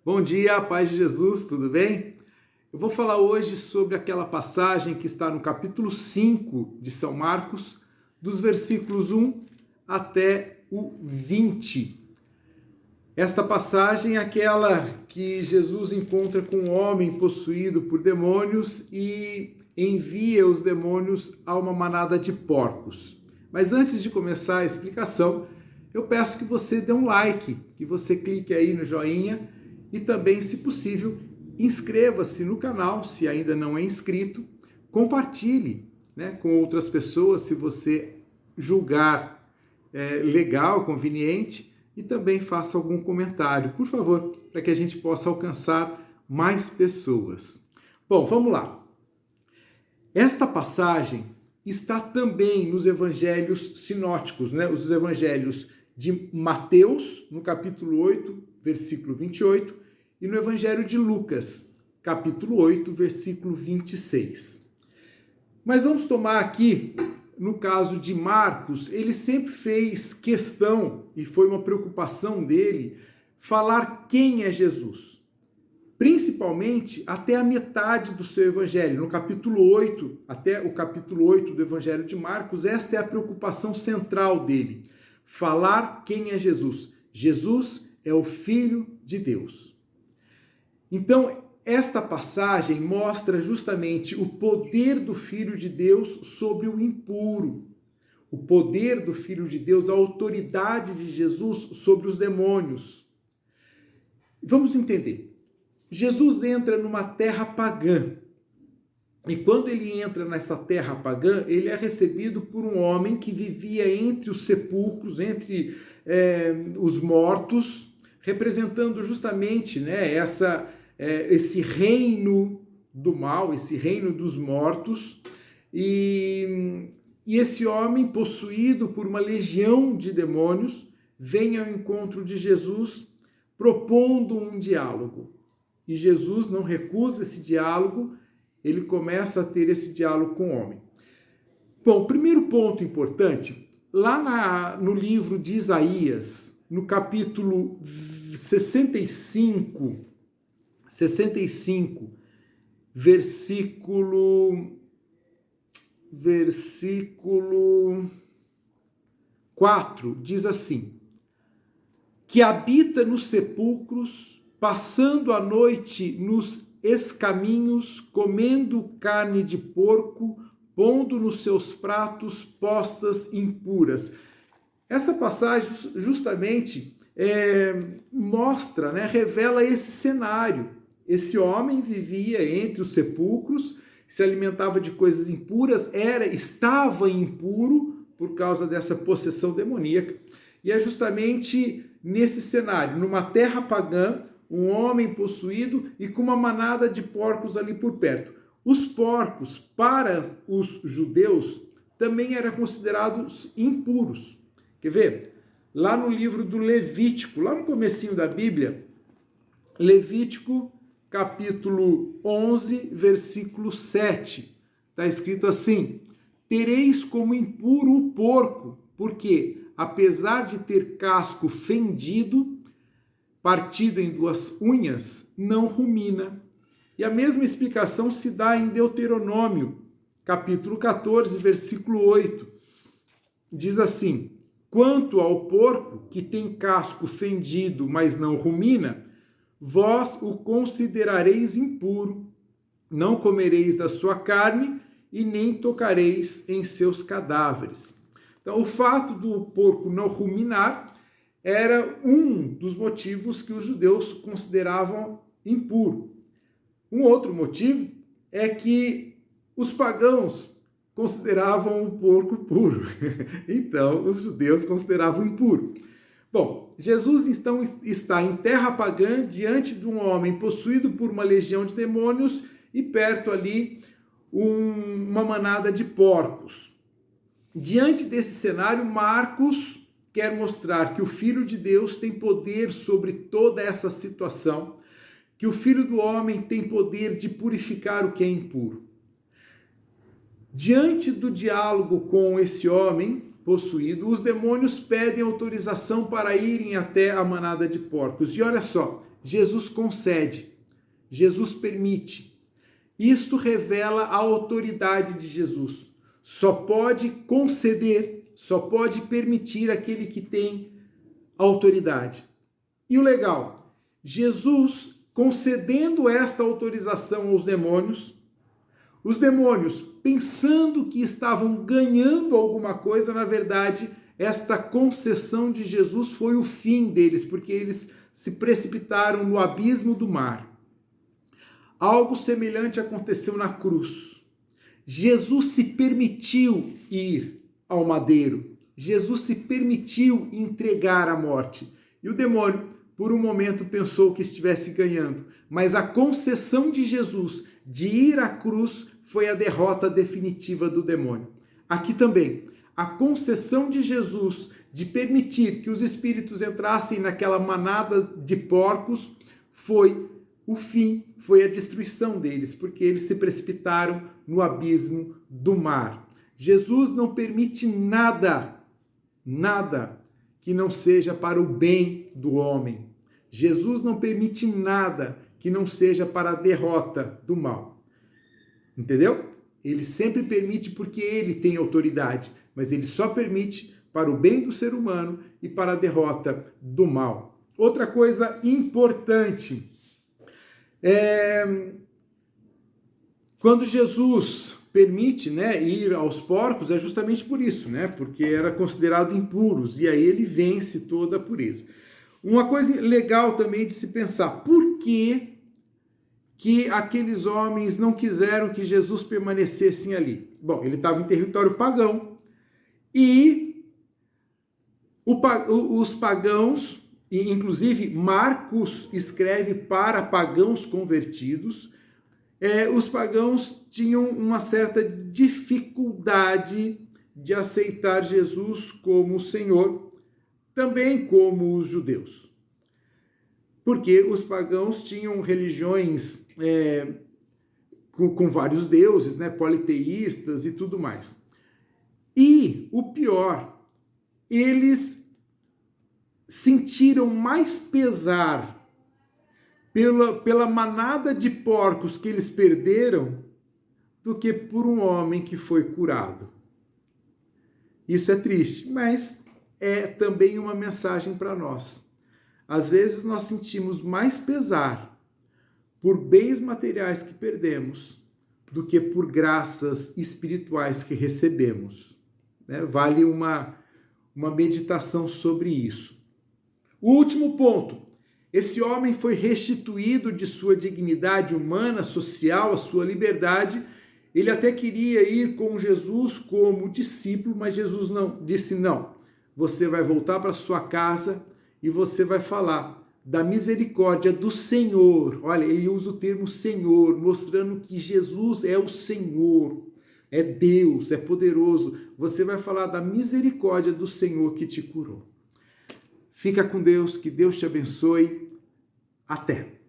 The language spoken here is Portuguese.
Bom dia, paz de Jesus, tudo bem? Eu vou falar hoje sobre aquela passagem que está no capítulo 5 de São Marcos, dos versículos 1 até o 20. Esta passagem é aquela que Jesus encontra com um homem possuído por demônios e envia os demônios a uma manada de porcos. Mas antes de começar a explicação, eu peço que você dê um like, que você clique aí no joinha e também, se possível, inscreva-se no canal, se ainda não é inscrito, compartilhe, com outras pessoas, se você julgar legal, conveniente, e também faça algum comentário, por favor, para que a gente possa alcançar mais pessoas. Bom, vamos lá. Esta passagem está também nos evangelhos sinóticos, os evangelhos de Mateus, no capítulo 8, versículo 28, e no evangelho de Lucas, capítulo 8, versículo 26. Mas vamos tomar aqui, no caso de Marcos, ele sempre fez questão, e foi uma preocupação dele, falar quem é Jesus. Principalmente até a metade do seu evangelho, no capítulo 8, até o capítulo 8 do evangelho de Marcos, esta é a preocupação central dele, falar quem é Jesus. Jesus é o Filho de Deus. Então, esta passagem mostra justamente o poder do Filho de Deus sobre o impuro, o poder do Filho de Deus, a autoridade de Jesus sobre os demônios. Vamos entender. Jesus entra numa terra pagã, e quando ele entra nessa terra pagã, ele é recebido por um homem que vivia entre os sepulcros, entre os mortos, representando justamente esse reino do mal, esse reino dos mortos, e esse homem, possuído por uma legião de demônios, vem ao encontro de Jesus, propondo um diálogo. E Jesus não recusa esse diálogo, ele começa a ter esse diálogo com o homem. Bom, primeiro ponto importante, lá no livro de Isaías, no capítulo 65, versículo 4, diz assim: que habita nos sepulcros, passando a noite nos escaminhos, comendo carne de porco, pondo nos seus pratos postas impuras. Essa passagem justamente mostra, revela esse cenário. Esse homem vivia entre os sepulcros, se alimentava de coisas impuras, estava impuro por causa dessa possessão demoníaca. E é justamente nesse cenário, numa terra pagã, um homem possuído e com uma manada de porcos ali por perto. Os porcos, para os judeus, também eram considerados impuros. Quer ver? Lá no livro do Levítico, lá no comecinho da Bíblia, Levítico, capítulo 11, versículo 7, está escrito assim: tereis como impuro o porco, porque, apesar de ter casco fendido, partido em duas unhas, não rumina. E a mesma explicação se dá em Deuteronômio, capítulo 14, versículo 8. Diz assim: quanto ao porco, que tem casco fendido, mas não rumina, vós o considerareis impuro, não comereis da sua carne e nem tocareis em seus cadáveres. Então, o fato do porco não ruminar era um dos motivos que os judeus consideravam impuro. Um outro motivo é que os pagãos consideravam o porco puro. Então, os judeus consideravam impuro. Bom, Jesus então está em terra pagã, diante de um homem possuído por uma legião de demônios e perto ali uma manada de porcos. Diante desse cenário, Marcos quer mostrar que o Filho de Deus tem poder sobre toda essa situação, que o Filho do Homem tem poder de purificar o que é impuro. Diante do diálogo com esse homem possuído, os demônios pedem autorização para irem até a manada de porcos. E olha só, Jesus concede, Jesus permite. Isto revela a autoridade de Jesus. Só pode conceder, só pode permitir aquele que tem autoridade. E o legal, Jesus concedendo esta autorização aos demônios, os demônios pensando que estavam ganhando alguma coisa, na verdade, esta concessão de Jesus foi o fim deles, porque eles se precipitaram no abismo do mar. Algo semelhante aconteceu na cruz. Jesus se permitiu ir ao madeiro. Jesus se permitiu entregar à morte. E o demônio, por um momento, pensou que estivesse ganhando. Mas a concessão de Jesus de ir à cruz foi a derrota definitiva do demônio. Aqui também, a concessão de Jesus de permitir que os espíritos entrassem naquela manada de porcos foi o fim, foi a destruição deles, porque eles se precipitaram no abismo do mar. Jesus não permite nada que não seja para o bem do homem. Jesus não permite nada que não seja para a derrota do mal. Entendeu? Ele sempre permite porque ele tem autoridade, mas ele só permite para o bem do ser humano e para a derrota do mal. Outra coisa importante, quando Jesus permite, ir aos porcos, é justamente por isso, porque era considerado impuros, e aí ele vence toda a pureza. Uma coisa legal também de se pensar, por que aqueles homens não quiseram que Jesus permanecesse ali? Bom, ele estava em território pagão, e os pagãos, e inclusive Marcos escreve para pagãos convertidos, os pagãos tinham uma certa dificuldade de aceitar Jesus como Senhor, também como os judeus. Porque os pagãos tinham religiões com vários deuses, politeístas e tudo mais. E o pior, eles sentiram mais pesar pela manada de porcos que eles perderam do que por um homem que foi curado. Isso é triste, mas é também uma mensagem para nós. Às vezes nós sentimos mais pesar por bens materiais que perdemos do que por graças espirituais que recebemos. Vale uma meditação sobre isso. O último ponto. Esse homem foi restituído de sua dignidade humana, social, a sua liberdade. Ele até queria ir com Jesus como discípulo, mas Jesus disse não. Você vai voltar para sua casa e você vai falar da misericórdia do Senhor. Olha, ele usa o termo Senhor, mostrando que Jesus é o Senhor, é Deus, é poderoso. Você vai falar da misericórdia do Senhor que te curou. Fica com Deus, que Deus te abençoe. Até!